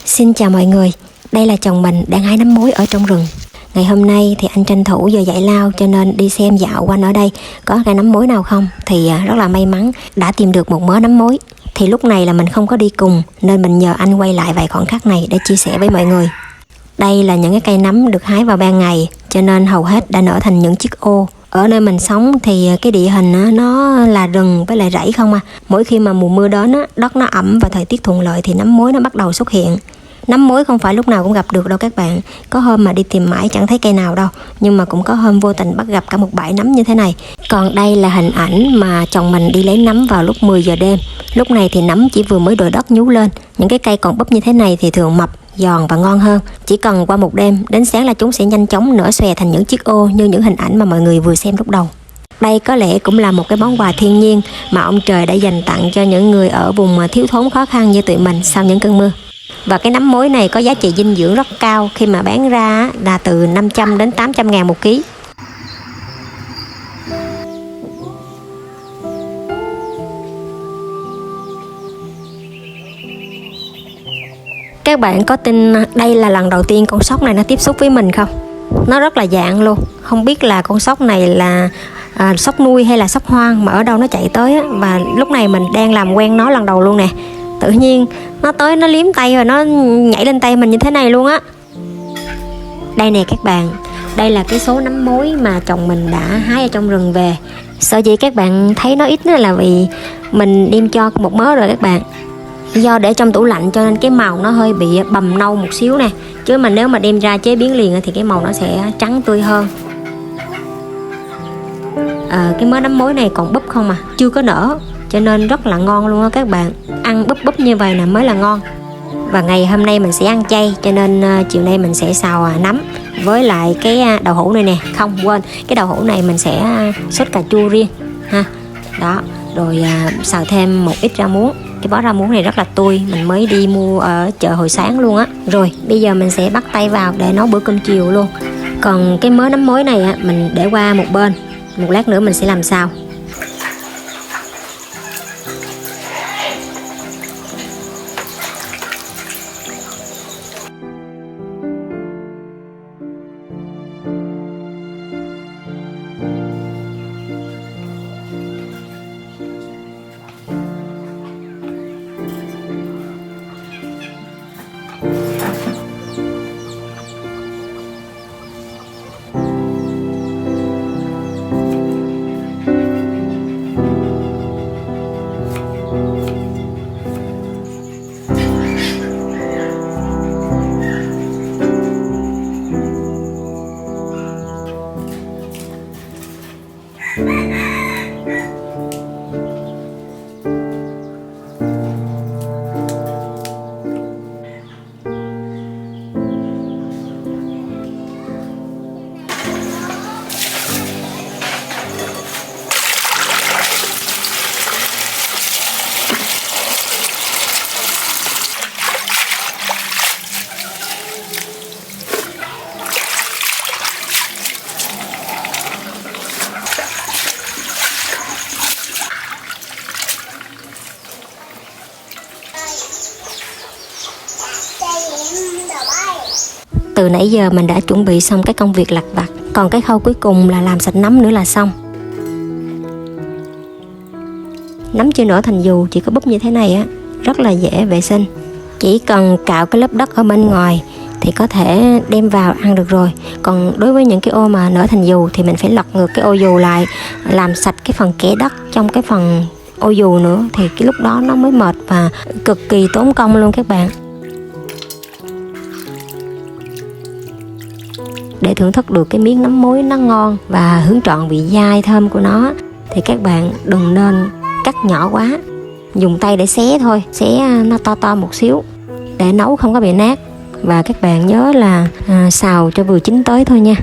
Xin chào mọi người, đây là chồng mình đang hái nấm mối ở trong rừng. Ngày hôm nay thì anh tranh thủ giờ giải lao cho nên đi xem dạo quanh ở đây có cây nấm mối nào không. Thì rất là may mắn đã tìm được một mớ nấm mối. Thì lúc này là mình không có đi cùng nên mình nhờ anh quay lại vài khoảnh khắc này để chia sẻ với mọi người. Đây là những cái cây nấm được hái vào ban ngày cho nên hầu hết đã nở thành những chiếc ô. Ở nơi mình sống thì cái địa hình nó là rừng với lại rẫy không à. Mỗi khi mà mùa mưa đến đất nó ẩm và thời tiết thuận lợi thì nấm mối nó bắt đầu xuất hiện. Nấm mối không phải lúc nào cũng gặp được đâu các bạn. Có hôm mà đi tìm mãi chẳng thấy cây nào đâu, nhưng mà cũng có hôm vô tình bắt gặp cả một bãi nấm như thế này. Còn đây là hình ảnh mà chồng mình đi lấy nấm vào lúc 10 giờ đêm. Lúc này thì nấm chỉ vừa mới đồi đất nhú lên. Những cái cây còn búp như thế này thì thường mập, giòn và ngon hơn. Chỉ cần qua một đêm, đến sáng là chúng sẽ nhanh chóng nở xòe thành những chiếc ô như những hình ảnh mà mọi người vừa xem lúc đầu. Đây có lẽ cũng là một cái món quà thiên nhiên mà ông trời đã dành tặng cho những người ở vùng thiếu thốn khó khăn như tụi mình sau những cơn mưa. Và cái nấm mối này có giá trị dinh dưỡng rất cao, khi mà bán ra là từ 500 đến 800 ngàn một ký. Các bạn có tin đây là lần đầu tiên con sóc này nó tiếp xúc với mình không? Nó rất là dạng luôn. Không biết là con sóc này là sóc nuôi hay là sóc hoang mà ở đâu nó chạy tới á. Và lúc này mình đang làm quen nó lần đầu luôn nè. Tự nhiên nó tới nó liếm tay và nó nhảy lên tay mình như thế này luôn á. Đây nè các bạn, đây là cái số nấm mối mà chồng mình đã hái ở trong rừng về. Sở dĩ các bạn thấy nó ít là vì mình đem cho một mớ rồi các bạn. Do để trong tủ lạnh cho nên cái màu nó hơi bị bầm nâu một xíu nè. Chứ mà nếu mà đem ra chế biến liền thì cái màu nó sẽ trắng tươi hơn. Cái mớ nấm mối này còn búp không à, chưa có nở, cho nên rất là ngon luôn á các bạn. Ăn búp búp như vậy là mới là ngon. Và ngày hôm nay mình sẽ ăn chay cho nên chiều nay mình sẽ xào nấm với lại cái đậu hũ này nè. Không quên, cái đậu hũ này mình sẽ sốt cà chua riêng ha. Đó, rồi xào thêm một ít rau muống. Cái bó rau muống này rất là tươi, mình mới đi mua ở chợ hồi sáng luôn á. Rồi bây giờ mình sẽ bắt tay vào để nấu bữa cơm chiều luôn. Còn cái mớ nấm mối này mình để qua một bên, một lát nữa mình sẽ làm sao. Từ nãy giờ mình đã chuẩn bị xong cái công việc lặt vặt, còn cái khâu cuối cùng là làm sạch nấm nữa là xong. Nấm chưa nở thành dù, chỉ có búp như thế này á, rất là dễ vệ sinh. Chỉ cần cạo cái lớp đất ở bên ngoài thì có thể đem vào ăn được rồi. Còn đối với những cái ô mà nở thành dù thì mình phải lật ngược cái ô dù lại, làm sạch cái phần kẽ đất trong cái phần ô dù nữa, thì cái lúc đó nó mới mệt và cực kỳ tốn công luôn các bạn. Để thưởng thức được cái miếng nấm mối nó ngon và hưởng trọn vị dai thơm của nó thì các bạn đừng nên cắt nhỏ quá. Dùng tay để xé thôi, xé nó to to một xíu để nấu không có bị nát. Và các bạn nhớ là xào cho vừa chín tới thôi nha.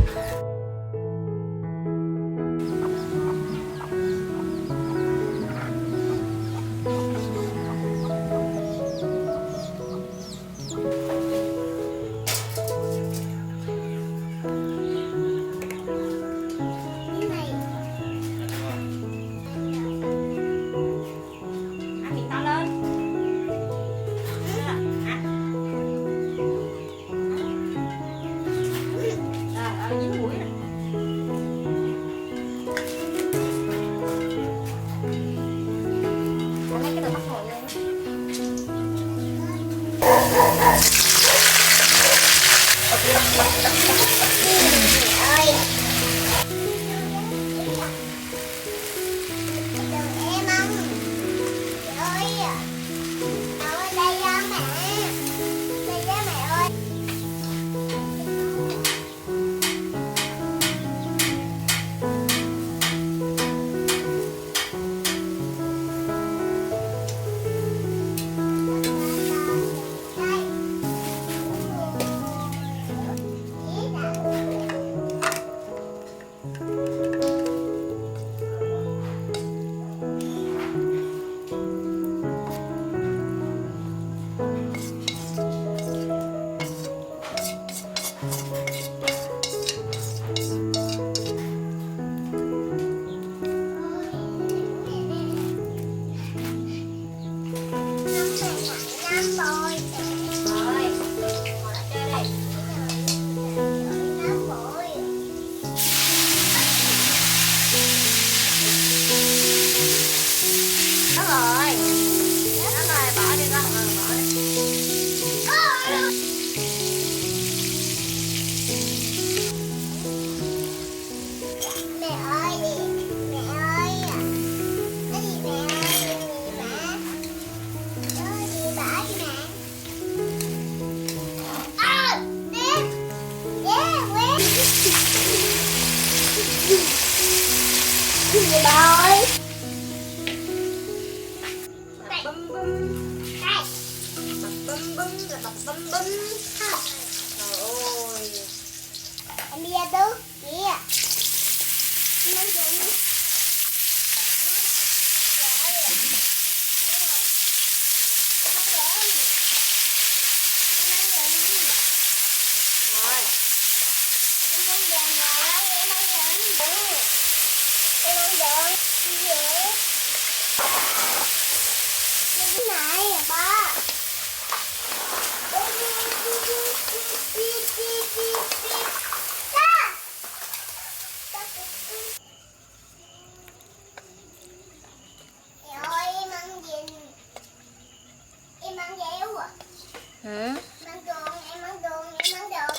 Em đi ra tứ kìa.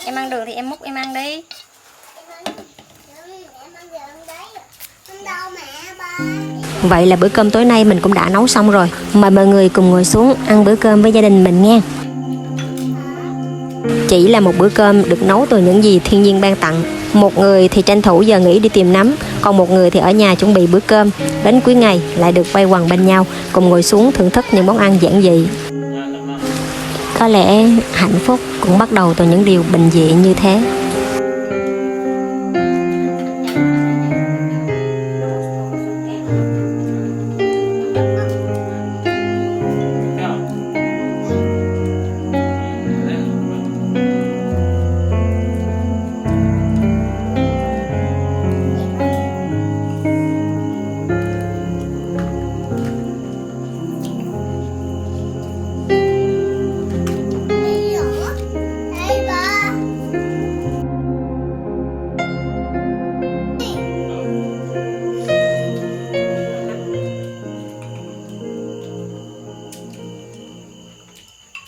Em ăn được thì em múc em ăn đi. Vậy là bữa cơm tối nay mình cũng đã nấu xong rồi. Mời mọi người cùng ngồi xuống ăn bữa cơm với gia đình mình nha. Chỉ là một bữa cơm được nấu từ những gì thiên nhiên ban tặng. Một người thì tranh thủ giờ nghỉ đi tìm nấm, còn một người thì ở nhà chuẩn bị bữa cơm. Đến cuối ngày lại được quay quần bên nhau, cùng ngồi xuống thưởng thức những món ăn giản dị. Có lẽ hạnh phúc cũng bắt đầu từ những điều bình dị như thế.